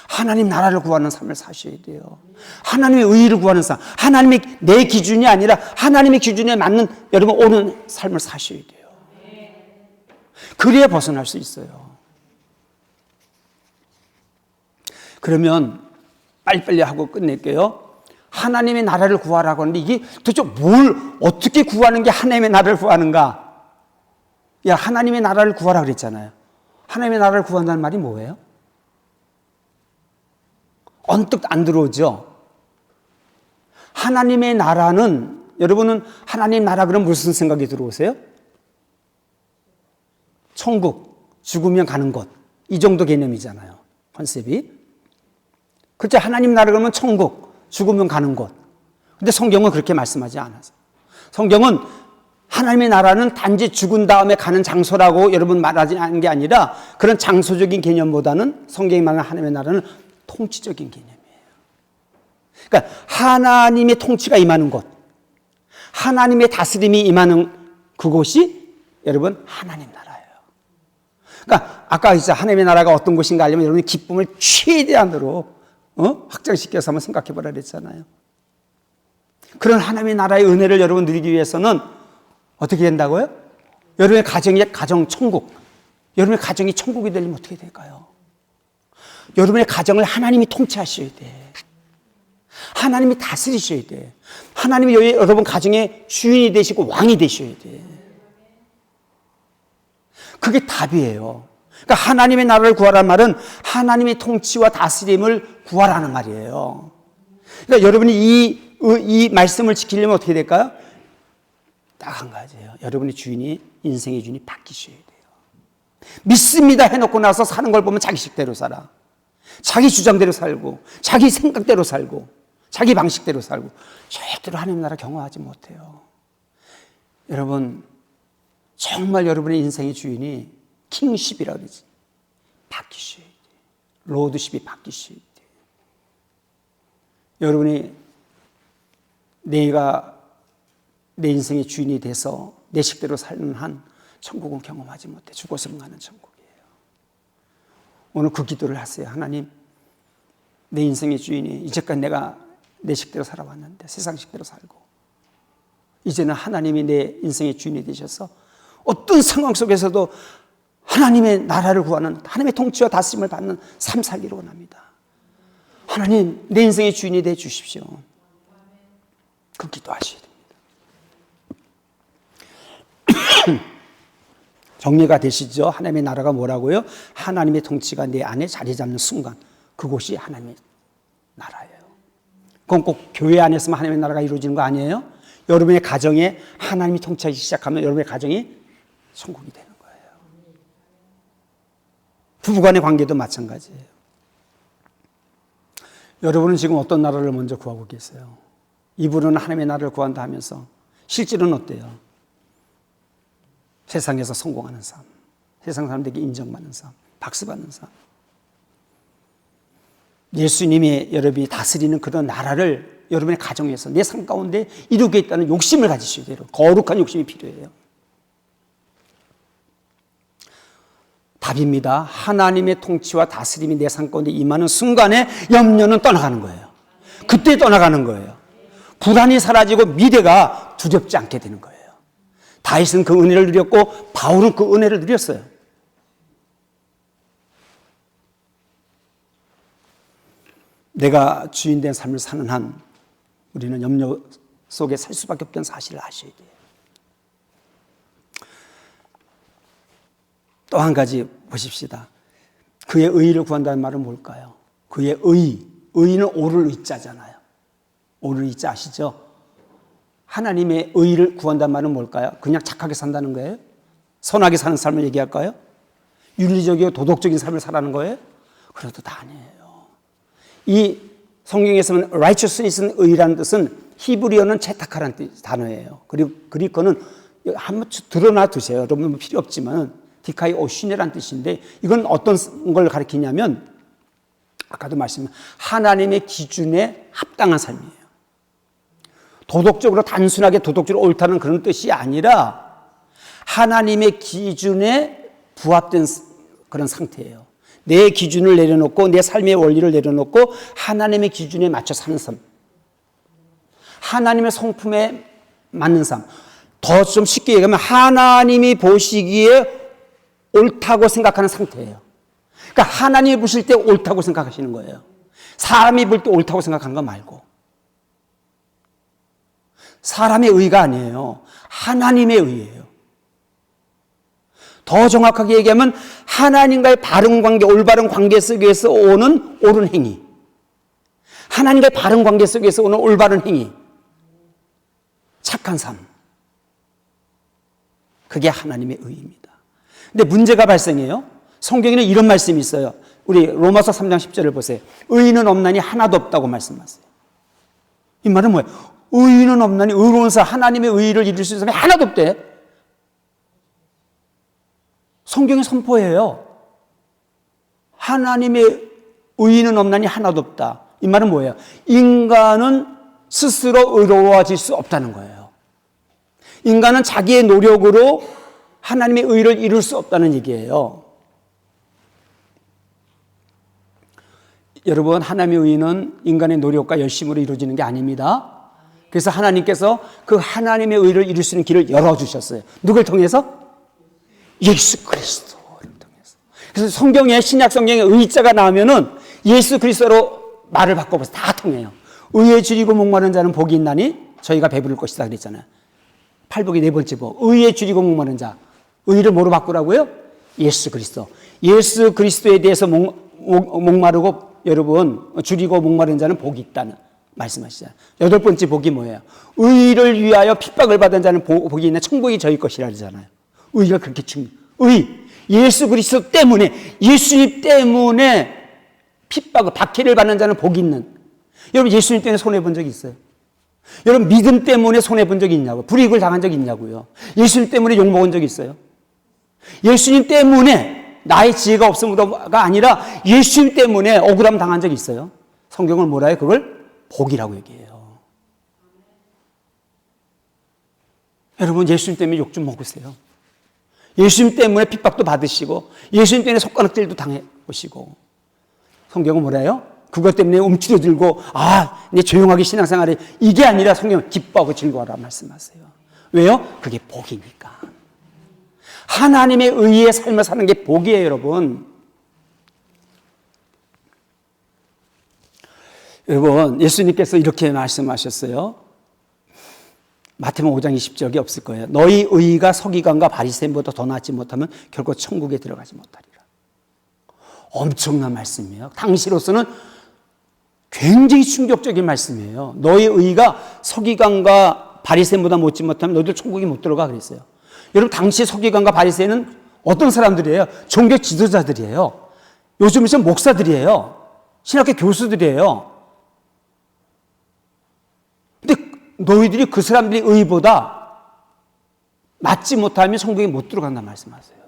하나님 나라를 구하는 삶을 사셔야 돼요. 하나님의 의의를 구하는 삶, 하나님의 내 기준이 아니라 하나님의 기준에 맞는 여러분 옳은 삶을 사셔야 돼요. 그래야 벗어날 수 있어요. 그러면 빨리빨리 하고 끝낼게요. 하나님의 나라를 구하라고 하는데 이게 도대체 뭘 어떻게 구하는 게 하나님의 나라를 구하는가? 야, 하나님의 나라를 구하라 그랬잖아요. 하나님의 나라를 구한다는 말이 뭐예요? 언뜻 안 들어오죠? 하나님의 나라는, 여러분은 하나님 나라 그러면 무슨 생각이 들어오세요? 천국, 죽으면 가는 곳, 이 정도 개념이잖아요. 컨셉이. 그렇죠? 하나님 나라 그러면 천국, 죽으면 가는 곳. 근데 성경은 그렇게 말씀하지 않아서. 성경은 하나님의 나라는 단지 죽은 다음에 가는 장소라고 여러분 말하지 않는 게 아니라 그런 장소적인 개념보다는 성경이 말하는 하나님의 나라는 통치적인 개념이에요. 그러니까 하나님의 통치가 임하는 곳, 하나님의 다스림이 임하는 그곳이 여러분 하나님 나라예요. 그러니까 아까 진짜 하나님의 나라가 어떤 곳인가 하려면 여러분이 기쁨을 최대한으로 확장시켜서 한번 생각해 보라 그랬잖아요. 그런 하나님의 나라의 은혜를 여러분 누리기 위해서는 어떻게 된다고요? 여러분의 가정이 가정 천국, 여러분의 가정이 천국이 되려면 어떻게 될까요? 여러분의 가정을 하나님이 통치하셔야 돼. 하나님이 다스리셔야 돼. 하나님이 여러분 가정의 주인이 되시고 왕이 되셔야 돼. 그게 답이에요. 그러니까 하나님의 나라를 구하라는 말은 하나님의 통치와 다스림을 구하라는 말이에요. 그러니까 여러분이 이 말씀을 지키려면 어떻게 될까요? 딱 한 가지예요. 여러분의 주인이, 인생의 주인이 바뀌셔야 돼요. 믿습니다 해놓고 나서 사는 걸 보면 자기 식대로 살아. 자기 주장대로 살고, 자기 생각대로 살고, 자기 방식대로 살고, 절대로 하나님 나라 경험하지 못해요. 여러분, 정말 여러분의 인생의 주인이 킹십이라고 그러지. 바뀌셔야 돼요. 로드십이 바뀌셔야 돼요. 여러분이 내가 내 인생의 주인이 돼서 내 식대로 사는 한 천국은 경험하지 못해. 죽었으면 가는 천국이에요. 오늘 그 기도를 하세요. 하나님, 내 인생의 주인이 이제까지 내가 내 식대로 살아왔는데 세상 식대로 살고 이제는 하나님이 내 인생의 주인이 되셔서 어떤 상황 속에서도 하나님의 나라를 구하는, 하나님의 통치와 다스림을 받는 삶 살기를 원합니다. 하나님, 내 인생의 주인이 되어 주십시오. 그 기도하셔야 됩니다. 정리가 되시죠? 하나님의 나라가 뭐라고요? 하나님의 통치가 내 안에 자리 잡는 순간, 그곳이 하나님의 나라예요. 그건 꼭 교회 안에서만 하나님의 나라가 이루어지는 거 아니에요? 여러분의 가정에 하나님이 통치하기 시작하면 여러분의 가정이 천국이 되는 거예요. 부부간의 관계도 마찬가지예요. 여러분은 지금 어떤 나라를 먼저 구하고 계세요? 이분은 하나님의 나라를 구한다 하면서 실제로는 어때요? 세상에서 성공하는 삶, 세상 사람들에게 인정받는 삶, 박수받는 삶. 예수님이 여러분이 다스리는 그런 나라를 여러분의 가정에서 내 삶 가운데 이루겠다는 욕심을 가지셔야 돼요. 거룩한 욕심이 필요해요. 답입니다. 하나님의 통치와 다스림이 내 삶 가운데 임하는 순간에 염려는 떠나가는 거예요. 그때 떠나가는 거예요. 불안이 사라지고 미래가 두렵지 않게 되는 거예요. 다윗은 그 은혜를 누렸고 바울은 그 은혜를 누렸어요. 내가 주인된 삶을 사는 한 우리는 염려 속에 살 수밖에 없다는 사실을 아셔야 돼요. 또 한 가지 보십시다. 그의 의를 구한다는 말은 뭘까요? 그의 의는 오를 의자잖아요. 오를 의자 아시죠? 하나님의 의를 구한다는 말은 뭘까요? 그냥 착하게 산다는 거예요? 선하게 사는 삶을 얘기할까요? 윤리적이고 도덕적인 삶을 살라는 거예요? 그래도 다 아니에요. 이 성경에서는 righteousness는 의라는 뜻은 히브리어는 체타카라는 단어예요. 그리고 그리커는 한번 드러나 두세요. 여러분 필요 없지만 디카이 오시네라는 뜻인데 이건 어떤 걸 가리키냐면 아까도 말씀드린 하나님의 기준에 합당한 삶이에요. 도덕적으로 단순하게 도덕적으로 옳다는 그런 뜻이 아니라 하나님의 기준에 부합된 그런 상태예요. 내 기준을 내려놓고 내 삶의 원리를 내려놓고 하나님의 기준에 맞춰 사는 삶. 하나님의 성품에 맞는 삶. 더 좀 쉽게 얘기하면 하나님이 보시기에 옳다고 생각하는 상태예요. 그러니까 하나님이 보실 때 옳다고 생각하시는 거예요. 사람이 볼 때 옳다고 생각하는 거 말고. 사람의 의가 아니에요. 하나님의 의예요. 더 정확하게 얘기하면 하나님과의 바른 관계, 올바른 관계 속에서 오는 옳은 행위. 하나님과의 바른 관계 속에서 오는 올바른 행위. 착한 삶. 그게 하나님의 의입니다. 근데 문제가 발생해요. 성경에는 이런 말씀이 있어요. 우리 로마서 3장 10절을 보세요. 의인은 없나니 하나도 없다고 말씀하세요. 이 말은 뭐예요? 의인은 없나니 의로운 사 하나님의 의의를 이룰 수 있는 사람이 하나도 없대. 성경의 선포예요. 하나님의 의인은 없나니 하나도 없다. 이 말은 뭐예요? 인간은 스스로 의로워질 수 없다는 거예요. 인간은 자기의 노력으로 하나님의 의를 이룰 수 없다는 얘기예요. 여러분, 하나님의 의는 인간의 노력과 열심으로 이루어지는 게 아닙니다. 그래서 하나님께서 그 하나님의 의를 이룰 수 있는 길을 열어주셨어요. 누굴 통해서? 예수 그리스도를 통해서. 그래서 성경에, 신약 성경에 의자가 나오면은 예수 그리스도로 말을 바꿔보세요. 다 통해요. 의에 줄이고 목마른 자는 복이 있나니 저희가 배부를 것이다 그랬잖아요. 팔복의 네 번째 복. 의에 줄이고 목마른 자. 의를 뭐로 바꾸라고요? 예수 그리스도. 예수 그리스도에 대해서 목마르고 여러분 줄이고 목마른 자는 복이 있다는 말씀하시잖아요. 여덟 번째 복이 뭐예요? 의를 위하여 핍박을 받은 자는 복이 있는 천국이 저희 것이라 그러잖아요. 의가 그렇게 중요해요. 의. 예수 그리스도 때문에, 예수님 때문에 핍박을, 박해를 받는 자는 복이 있는. 여러분 예수님 때문에 손해본 적이 있어요? 여러분 믿음 때문에 손해본 적이 있냐고요? 불이익을 당한 적이 있냐고요? 예수님 때문에 욕먹은 적이 있어요? 예수님 때문에 나의 지혜가 없음으로가 아니라 예수님 때문에 억울함 당한 적이 있어요? 성경은 뭐라 해요? 그걸 복이라고 얘기해요. 여러분 예수님 때문에 욕 좀 먹으세요. 예수님 때문에 핍박도 받으시고 예수님 때문에 손가락질도 당해보시고 성경은 뭐라 해요? 그것 때문에 움츠러들고 이제 조용하게 신앙생활에 이게 아니라 성경은 기뻐하고 즐거워라 말씀하세요. 왜요? 그게 복이니까. 하나님의 의의 삶을 사는 게 복이에요, 여러분. 여러분, 예수님께서 이렇게 말씀하셨어요. 마태복음 5장 20절이 없을 거예요. 너희 의가 서기관과 바리새인보다 더 낫지 못하면 결코 천국에 들어가지 못하리라. 엄청난 말씀이에요. 당시로서는 굉장히 충격적인 말씀이에요. 너희 의가 서기관과 바리새인보다 못지 못하면 너희들 천국에 못 들어가 그랬어요. 여러분 당시 서기관과 바리새인은 어떤 사람들이에요? 종교 지도자들이에요. 요즘은 목사들이에요. 신학교 교수들이에요. 근데 너희들이 그 사람들의 의보다 맞지 못하면 천국에 못 들어간다는 말씀하세요.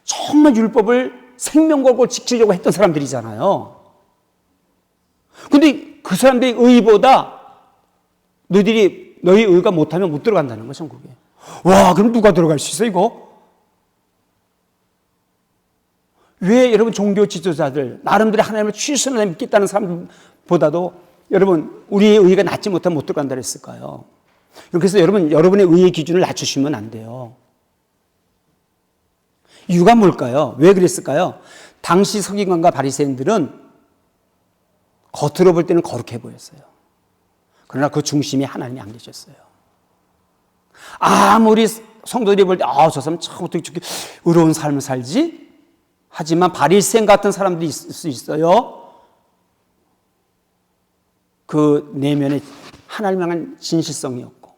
정말 율법을 생명 걸고 지키려고 했던 사람들이잖아요. 근데 그 사람들의 의보다 너희 의가 못하면 못 들어간다는 거예요, 천국에. 와, 그럼 누가 들어갈 수 있어, 이거? 왜 여러분 종교 지도자들, 나름대로 하나님을 최선을 믿겠다는 사람보다도 여러분, 우리의 의가 낮지 못하면 못 들어간다 그랬을까요? 그래서 여러분의 의의 기준을 낮추시면 안 돼요. 이유가 뭘까요? 왜 그랬을까요? 당시 서기관과 바리새인들은 겉으로 볼 때는 거룩해 보였어요. 그러나 그 중심에 하나님이 안 계셨어요. 아무리 성도들이 볼 때 저 사람 참 어떻게 저렇게 의로운 삶을 살지? 하지만 바리새인 같은 사람들이 있을 수 있어요. 그 내면에 하나님 향한 진실성이 없고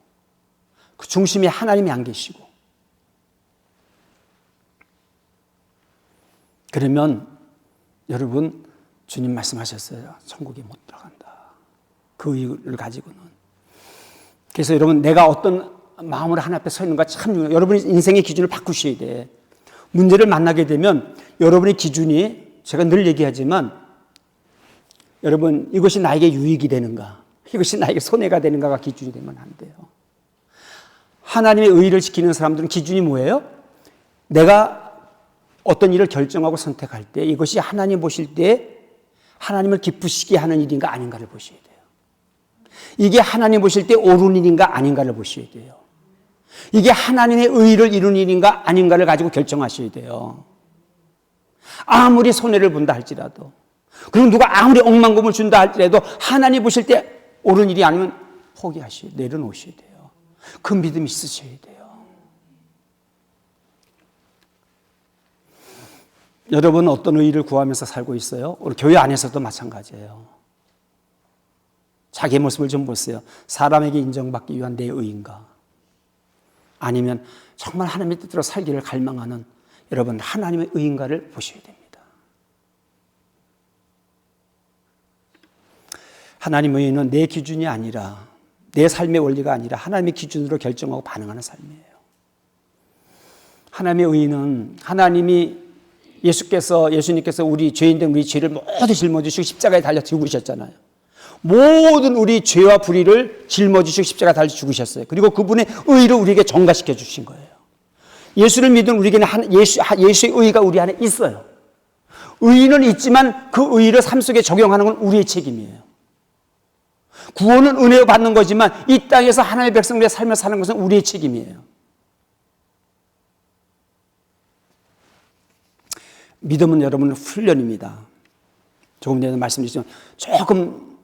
그 중심에 하나님이 안 계시고 그러면 여러분 주님 말씀하셨어요. 천국에 못 들어간다. 그 의를 가지고는. 그래서 여러분 내가 어떤 마음으로 하나님 앞에 서 있는가 참 중요해요. 여러분의 인생의 기준을 바꾸셔야 돼. 문제를 만나게 되면 여러분의 기준이 제가 늘 얘기하지만 여러분 이것이 나에게 유익이 되는가 이것이 나에게 손해가 되는가가 기준이 되면 안 돼요. 하나님의 의를 지키는 사람들은 기준이 뭐예요? 내가 어떤 일을 결정하고 선택할 때 이것이 하나님 보실 때 하나님을 기쁘시게 하는 일인가 아닌가를 보셔야 돼요. 이게 하나님 보실 때 옳은 일인가 아닌가를 보셔야 돼요. 이게 하나님의 의를 이루는 일인가 아닌가를 가지고 결정하셔야 돼요. 아무리 손해를 본다 할지라도 그리고 누가 아무리 억만금을 준다 할지라도 하나님 보실 때 옳은 일이 아니면 포기하셔야 돼요. 내려놓으셔야 돼요. 그 믿음이 있으셔야 돼요. 여러분 어떤 의의를 구하면서 살고 있어요? 우리 교회 안에서도 마찬가지예요. 자기의 모습을 좀 보세요. 사람에게 인정받기 위한 내 의인가? 아니면 정말 하나님의 뜻대로 살기를 갈망하는 여러분 하나님의 의인가를 보셔야 됩니다. 하나님의 의는 내 기준이 아니라 내 삶의 원리가 아니라 하나님의 기준으로 결정하고 반응하는 삶이에요. 하나님의 의는 예수님께서 우리 죄인된 우리 죄를 모두 짊어지시고 십자가에 달려 죽으셨잖아요. 모든 우리 죄와 불의를 짊어지시고 십자가에 달려 죽으셨어요. 그리고 그분의 의를 우리에게 전가시켜 주신 거예요. 예수를 믿은 우리에게는 예수의 의가 우리 안에 있어요. 의는 있지만 그 의를 삶 속에 적용하는 건 우리의 책임이에요. 구원은 은혜로 받는 거지만 이 땅에서 하나님의 백성들의 삶을 사는 것은 우리의 책임이에요. 믿음은 여러분 훈련입니다. 조금 전에 말씀드렸지만 조금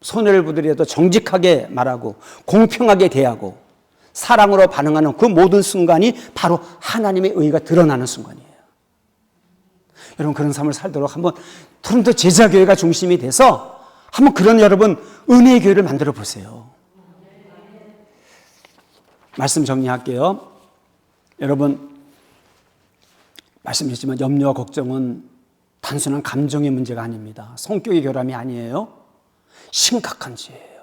손해를 보더라도 정직하게 말하고 공평하게 대하고 사랑으로 반응하는 그 모든 순간이 바로 하나님의 의가 드러나는 순간이에요. 여러분 그런 삶을 살도록 한번 토론토 제자교회가 중심이 돼서 한번 그런 여러분 은혜의 교회를 만들어 보세요. 말씀 정리할게요. 여러분 말씀드렸지만 염려와 걱정은 단순한 감정의 문제가 아닙니다. 성격의 결함이 아니에요. 심각한 죄예요.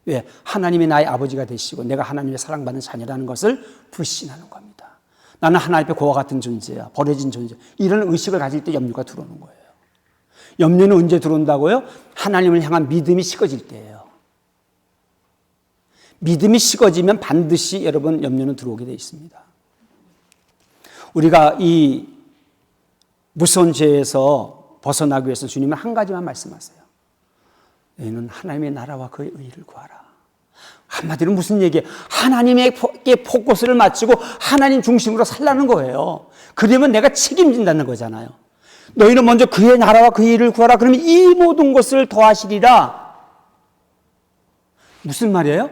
왜? 하나님이 나의 아버지가 되시고 내가 하나님의 사랑받는 자녀라는 것을 불신하는 겁니다. 나는 하나님 앞에 고와 같은 존재야. 버려진 존재. 이런 의식을 가질 때 염려가 들어오는 거예요. 염려는 언제 들어온다고요? 하나님을 향한 믿음이 식어질 때예요. 믿음이 식어지면 반드시 여러분 염려는 들어오게 되어 있습니다. 우리가 이 무서운 죄에서 벗어나기 위해서 주님은 한 가지만 말씀하세요. 너희는 하나님의 나라와 그의 의를 구하라. 한마디로 무슨 얘기예요? 하나님에게 포커스를 맞추고 하나님 중심으로 살라는 거예요. 그러면 내가 책임진다는 거잖아요. 너희는 먼저 그의 나라와 그의 의를 구하라. 그러면 이 모든 것을 더하시리라. 무슨 말이에요?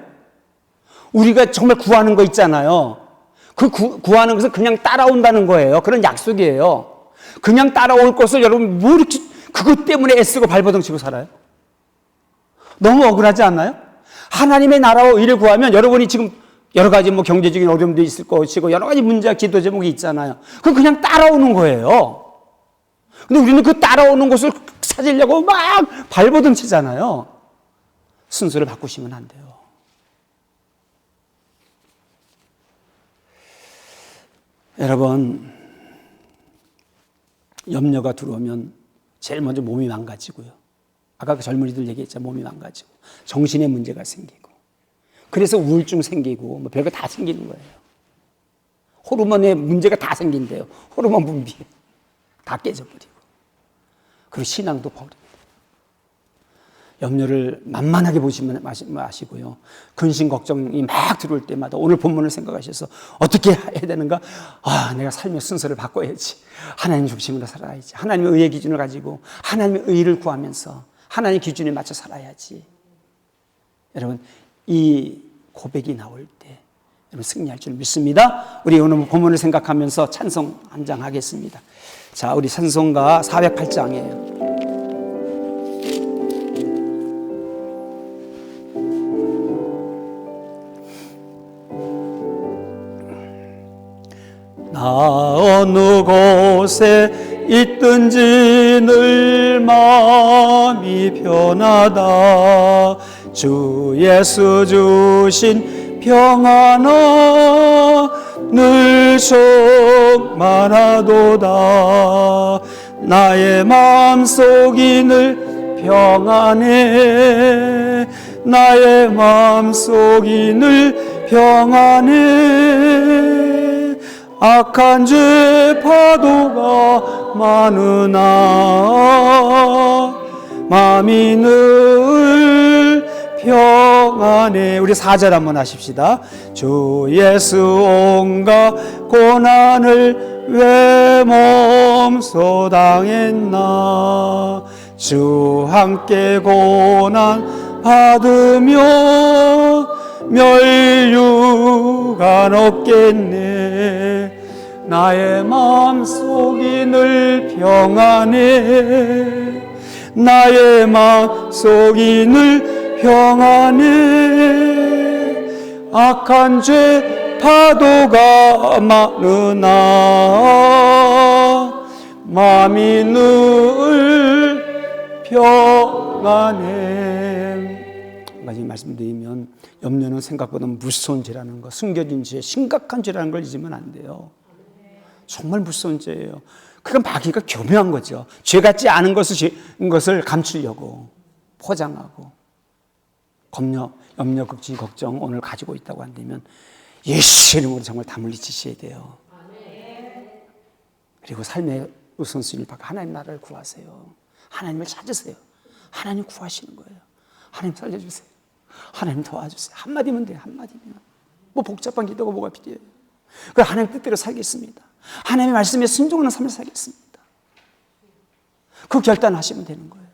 우리가 정말 구하는 거 있잖아요. 그 구하는 것은 그냥 따라온다는 거예요. 그런 약속이에요. 그냥 따라올 것을 여러분 뭐 이렇게 그것 때문에 애쓰고 발버둥 치고 살아요? 너무 억울하지 않나요? 하나님의 나라와 의를 구하면 여러분이 지금 여러 가지 뭐 경제적인 어려움도 있을 것이고 여러 가지 문제와 기도 제목이 있잖아요. 그건 그냥 따라오는 거예요. 근데 우리는 그 따라오는 것을 찾으려고 막 발버둥 치잖아요. 순서를 바꾸시면 안 돼요. 여러분, 염려가 들어오면 제일 먼저 몸이 망가지고요. 아까 그 젊은이들 얘기했죠. 몸이 망가지고 정신의 문제가 생기고 그래서 우울증 생기고 뭐 별거 다 생기는 거예요. 호르몬의 문제가 다 생긴대요. 호르몬 분비 다 깨져버리고 그리고 신앙도 버립니다. 염려를 만만하게 보시면 마시고요. 근심 걱정이 막 들어올 때마다 오늘 본문을 생각하셔서 어떻게 해야 되는가? 내가 삶의 순서를 바꿔야지. 하나님 중심으로 살아야지. 하나님의 의의 기준을 가지고 하나님의 의를 구하면서 하나님의 기준에 맞춰 살아야지. 여러분 이 고백이 나올 때 여러분 승리할 줄 믿습니다. 우리 오늘 본문을 생각하면서 찬송 한 장 하겠습니다. 자, 우리 찬송가 408장이에요. 나 어느 곳에 있든지 늘 마음이 편하다. 주 예수 주신 평안아 늘 충만하도다. 나의 마음속이 늘 평안해. 나의 마음속이 늘 평안해. 악한 죄 파도가 많으나 마음이 늘 평안해. 우리 4절 한번 하십시다. 주 예수 온갖 고난을 왜 몸소 당했나. 주 함께 고난 받으며 멸류관 없겠네. 나의 마음속이 늘 평안해. 나의 마음속이 늘 평안해. 악한 죄 파도가 많으나 마음이 늘 평안해. 한 가지 말씀드리면 염려는 생각보다 무서운 죄라는 거, 숨겨진 죄, 심각한 죄라는 걸 잊으면 안 돼요. 정말 무서운 죄예요. 그러니까 마귀가 교묘한 거죠. 죄 같지 않은 것을 감추려고 포장하고 염려, 걱정, 걱정 오늘 가지고 있다고 한다면 예수 이름으로 정말 다 물리치셔야 돼요. 그리고 삶의 우선순위를 바꿔 하나님 나라를 구하세요. 하나님을 찾으세요. 하나님 구하시는 거예요. 하나님 살려주세요. 하나님 도와주세요. 한마디면 돼요. 한마디면. 뭐 복잡한 기도가 뭐가 필요해요. 그 하나님 뜻대로 살겠습니다. 하나님의 말씀에 순종하는 삶을 살겠습니다. 그 결단하시면 되는 거예요.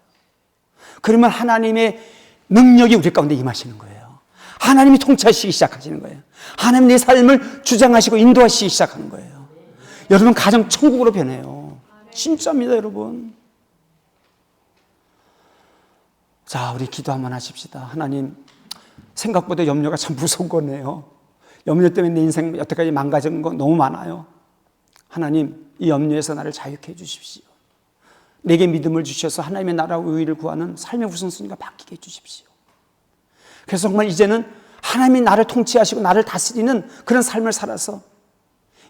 그러면 하나님의 능력이 우리 가운데 임하시는 거예요. 하나님이 통치하시기 시작하시는 거예요. 하나님 내 삶을 주장하시고 인도하시기 시작하는 거예요. 여러분 가정 천국으로 변해요. 진짜입니다, 여러분. 자, 우리 기도 한번 하십시다. 하나님, 생각보다 염려가 참 무서운 거네요. 염려 때문에 내 인생 여태까지 망가진 거 너무 많아요. 하나님, 이 염려에서 나를 자유케 해주십시오. 내게 믿음을 주셔서 하나님의 나라와 의의를 구하는 삶의 우선순위가 바뀌게 해주십시오. 그래서 정말 이제는 하나님이 나를 통치하시고 나를 다스리는 그런 삶을 살아서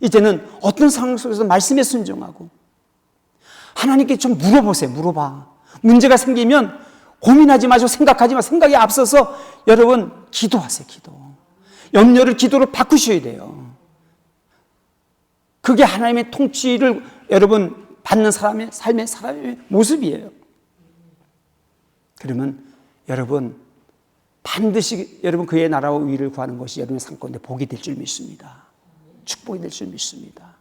이제는 어떤 상황 속에서 말씀에 순종하고 하나님께 좀 물어보세요. 물어봐. 문제가 생기면 고민하지 마시고 생각하지 마시고 생각에 앞서서 여러분 기도하세요. 기도. 염려를 기도로 바꾸셔야 돼요. 그게 하나님의 통치를 여러분 받는 사람의 삶의 사람의 모습이에요. 그러면 여러분 반드시 여러분 그의 나라와 의의를 구하는 것이 여러분의 삶 가운데 복이 될 줄 믿습니다. 축복이 될 줄 믿습니다.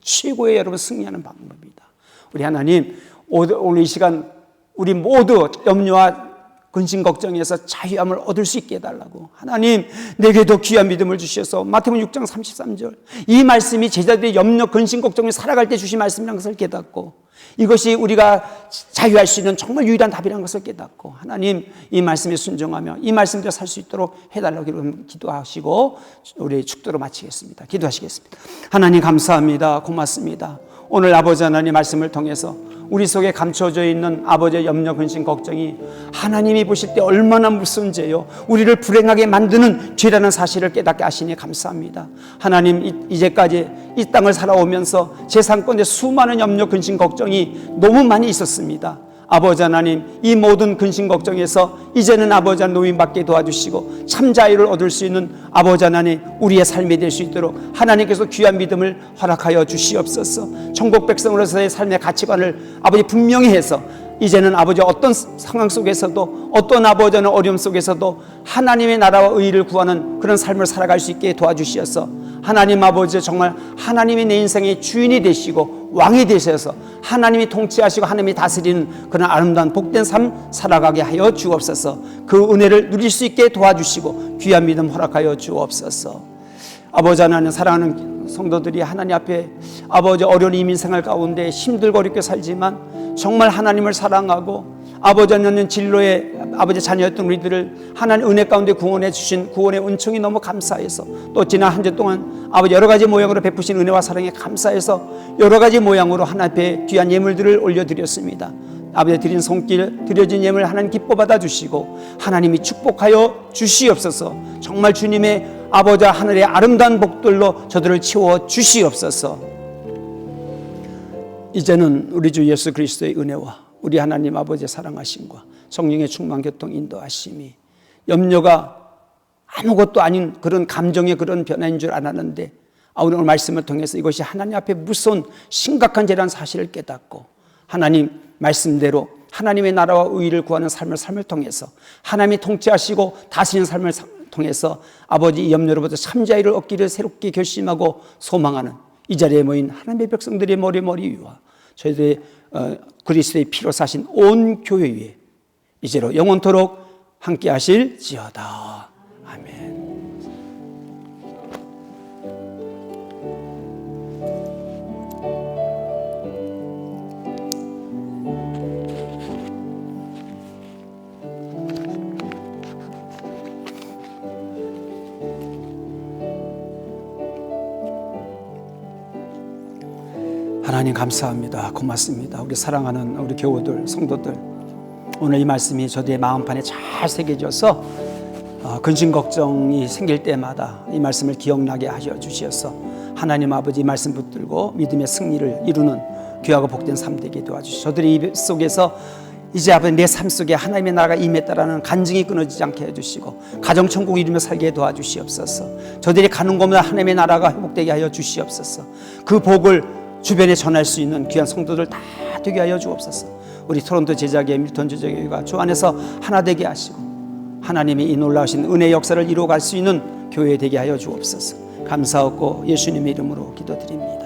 최고의 여러분 승리하는 방법입니다. 우리 하나님 오늘 이 시간 우리 모두 염려와 근심 걱정에서 자유함을 얻을 수 있게 해달라고. 하나님 내게도 귀한 믿음을 주셔서 마태복음 6장 33절 이 말씀이 제자들의 염려 근심 걱정을 살아갈 때 주신 말씀이라는 것을 깨닫고 이것이 우리가 자유할 수 있는 정말 유일한 답이라는 것을 깨닫고 하나님 이 말씀에 순종하며 이 말씀대로 살 수 있도록 해달라고 기도하시고 우리 축도로 마치겠습니다. 기도하시겠습니다. 하나님 감사합니다. 고맙습니다. 오늘 아버지 하나님 말씀을 통해서 우리 속에 감춰져 있는 아버지의 염려, 근심, 걱정이 하나님이 보실 때 얼마나 무서운 죄요. 우리를 불행하게 만드는 죄라는 사실을 깨닫게 하시니 감사합니다. 하나님 이제까지 이 땅을 살아오면서 제 삶 가운데 수많은 염려, 근심, 걱정이 너무 많이 있었습니다. 아버지 하나님 이 모든 근심 걱정에서 이제는 아버지 하나님 노임받게 도와주시고 참 자유를 얻을 수 있는 아버지 하나님 우리의 삶이 될 수 있도록 하나님께서 귀한 믿음을 허락하여 주시옵소서. 천국 백성으로서의 삶의 가치관을 아버지 분명히 해서 이제는 아버지 어떤 상황 속에서도 어떤 아버지 하나님 어려움 속에서도 하나님의 나라와 의의를 구하는 그런 삶을 살아갈 수 있게 도와주시어서 하나님 아버지 정말 하나님이 내 인생의 주인이 되시고 왕이 되셔서 하나님이 통치하시고 하나님이 다스리는 그런 아름다운 복된 삶 살아가게 하여 주옵소서. 그 은혜를 누릴 수 있게 도와주시고 귀한 믿음 허락하여 주옵소서. 아버지 하나님 사랑하는 성도들이 하나님 앞에 아버지 어려운 이민생활 가운데 힘들고 어렵게 살지만 정말 하나님을 사랑하고 아버지 하나님 진로의 아버지 자녀였던 우리들을 하나님 은혜 가운데 구원해 주신 구원의 은총이 너무 감사해서 또 지난 한 주 동안 아버지 여러 가지 모양으로 베푸신 은혜와 사랑에 감사해서 여러 가지 모양으로 하나님 앞에 귀한 예물들을 올려드렸습니다. 아버지 드린 손길 드려진 예물 하나님 기뻐 받아주시고 하나님이 축복하여 주시옵소서. 정말 주님의 아버지 하늘의 아름다운 복들로 저들을 채워 주시옵소서. 이제는 우리 주 예수 그리스도의 은혜와 우리 하나님 아버지의 사랑하심과 성령의 충만 교통 인도하심이 염려가 아무것도 아닌 그런 감정의 그런 변화인 줄 알았는데 오늘 말씀을 통해서 이것이 하나님 앞에 무서운 심각한 죄라는 사실을 깨닫고 하나님 말씀대로 하나님의 나라와 의의를 구하는 삶을 통해서 하나님이 통치하시고 다스리는 삶을 통해서 아버지 이 염려로부터 참 자유를 얻기를 새롭게 결심하고 소망하는 이 자리에 모인 하나님의 백성들의 머리 위와 저희들의 그리스도의 피로 사신 온 교회 위에 이제로 영원토록 함께 하실지어다. 아멘. 하나님 감사합니다. 고맙습니다. 우리 사랑하는 우리 교우들, 성도들, 오늘 이 말씀이 저들의 마음판에 잘 새겨져서 근심 걱정이 생길 때마다 이 말씀을 기억나게 하여 주시어서 하나님 아버지 말씀 붙들고 믿음의 승리를 이루는 귀하고 복된 삶 되게 도와주시고 저들의 입 속에서 이제 아버지 내 삶 속에 하나님의 나라가 임했다라는 간증이 끊어지지 않게 해주시고 가정천국을 이루며 살게 도와주시옵소서. 저들이 가는 곳마다 하나님의 나라가 회복되게 하여 주시옵소서. 그 복을 주변에 전할 수 있는 귀한 성도들 다 되게 하여 주옵소서. 우리 토론토 제자교회 밀턴 제자교회가 주 안에서 하나 되게 하시고 하나님이 이 놀라우신 은혜 역사를 이루어갈 수 있는 교회 되게 하여 주옵소서. 감사하고 예수님의 이름으로 기도드립니다.